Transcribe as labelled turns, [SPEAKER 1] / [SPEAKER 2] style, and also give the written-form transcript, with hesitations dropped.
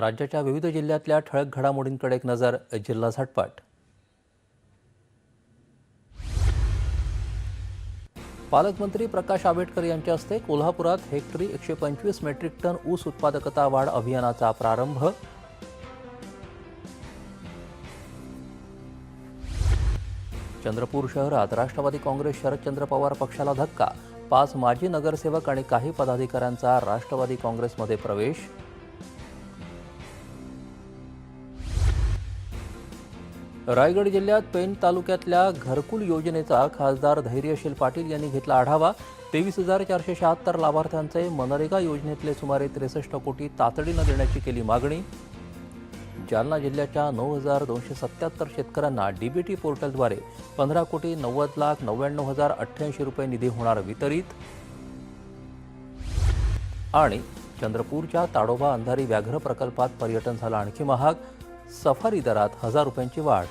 [SPEAKER 1] राज्याच्या विविध जिल्ह्यातल्या ठळक घडामोडींकडे एक नजर. जिल्हा झटपट. पालकमंत्री प्रकाश आंबेडकर यांच्या हस्ते कोल्हापुरात हेक्टरी 125 मेट्रिक टन ऊस उत्पादकता वाढ अभियानाचा प्रारंभ. चंद्रपूर शहरात राष्ट्रवादी काँग्रेस शरदचंद्र पवार पक्षाला धक्का. 5 माजी नगरसेवक आणि काही पदाधिकाऱ्यांचा राष्ट्रवादी काँग्रेसमध्ये प्रवेश. रायगड जिल्ह्यात पेण तालुक्यातल्या घरकुल योजनेचा खासदार धैर्यशील पाटील यांनी घेतला आढावा. 23,476 लाभार्थ्यांचे मनरेगा योजनेतले सुमारे 63 कोटी तातडीनं देण्याची केली मागणी. जालना जिल्ह्याच्या 9,277 शेतकऱ्यांना डीबीटी पोर्टलद्वारे 15,90,99,088 रुपये निधी होणार वितरित. आणि चंद्रपूरच्या ताडोबा अंधारी व्याघ्र प्रकल्पात पर्यटन झालं आणखी महाग. सफारी दरात 1,000 रुपयांची वाढ.